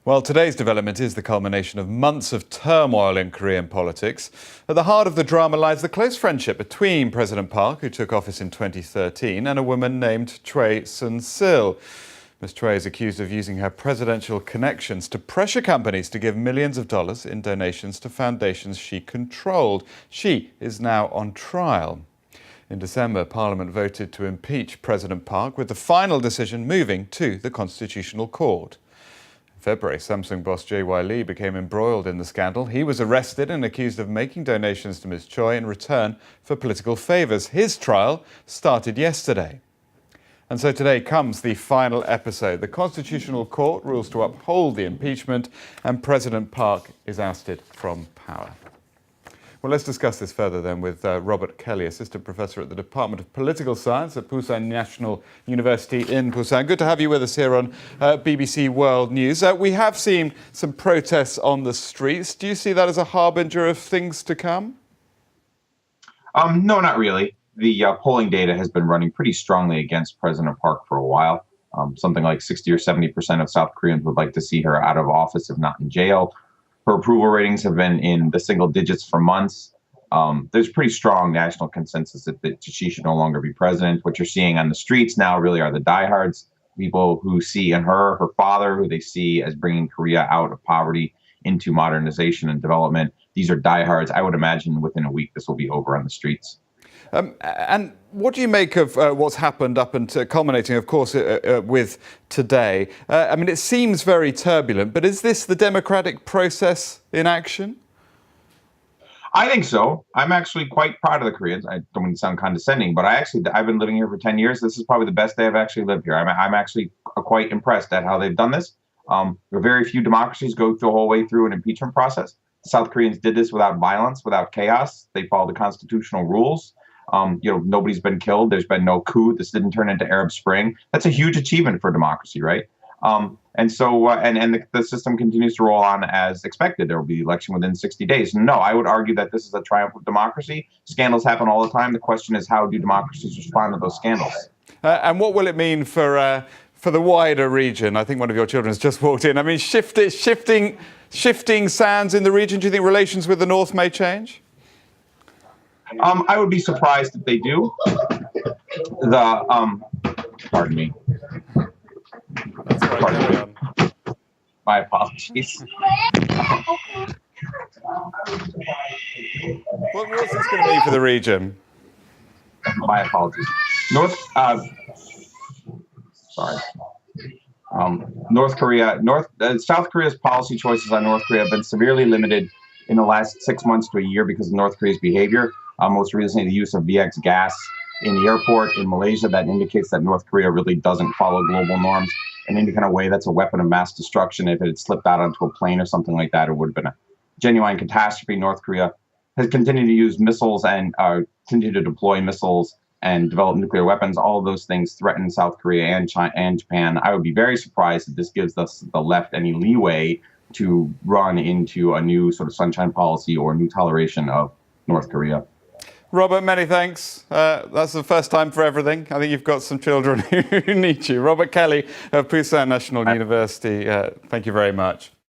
Well, today's development is the culmination of months of turmoil in Korean politics. At the heart of the drama lies the close friendship between President Park, who took office in 2013, and a woman named Choi Soon-sil. Ms. Choi is accused of using her presidential connections to pressure companies to give millions of dollars in donations to foundations she controlled. She is now on trial. In December, Parliament voted to impeach President Park, with the final decision moving to the Constitutional Court. In February, Samsung boss J.Y. Lee became embroiled in the scandal. He was arrested and accused of making donations to Ms. Choi in return for political favours. His trial started yesterday. And so today comes the final episode. The Constitutional Court rules to uphold the impeachment, and President Park is ousted from power. Well, let's discuss this further then with Robert Kelly, Assistant Professor at the Department of Political Science at Busan National University in Busan. Good to have you with us here on BBC World News. We have seen some protests on the streets. Do you see that as a harbinger of things to come? No, not really. The polling data has been running pretty strongly against President Park for a while. Something like 60 or 70% of South Koreans would like to see her out of office, if not in jail. Her approval ratings have been in the single digits for months. There's pretty strong national consensus that she should no longer be president. What you're seeing on the streets now really are the diehards, people who see in her father, who they see as bringing Korea out of poverty into modernization and development. These are diehards. I would imagine within a week this will be over on the streets. And what do you make of what's happened up until culminating, of course, with today? I mean, it seems very turbulent, but is this the democratic process in action? I think so. I'm actually quite proud of the Koreans. I don't mean to sound condescending, but I've been living here for 10 years. This is probably the best day I've actually lived here. I'm actually quite impressed at how they've done this. Very few democracies go the whole way through an impeachment process. The South Koreans did this without violence, without chaos. They followed the constitutional rules. Nobody's been killed. There's been no coup. This didn't turn into Arab Spring. That's a huge achievement for democracy, right? And the system continues to roll on as expected. There will be election within 60 days. No, I would argue that this is a triumph of democracy. Scandals happen all the time. The question is, how do democracies respond to those scandals? And what will it mean for the wider region? I think one of your children has just walked in. I mean, shifting sands in the region. Do you think relations with the North may change? I would be surprised if they do. Pardon me. Pardon me. My apologies. What's this going to mean for the region? My apologies. South Korea's policy choices on North Korea have been severely limited in the last 6 months to a year because of North Korea's behavior. Most recently, the use of VX gas in the airport in Malaysia. That indicates that North Korea really doesn't follow global norms in any kind of way. That's a weapon of mass destruction. If it had slipped out onto a plane or something like that, it would have been a genuine catastrophe. North Korea has continued to use missiles and continue to deploy missiles and develop nuclear weapons. All of those things threaten South Korea and China and Japan. I would be very surprised if this gives us the left any leeway to run into a new sort of sunshine policy or new toleration of North Korea. Robert, many thanks. That's the first time for everything. I think you've got some children who need you. Robert Kelly of Busan National University, thank you very much.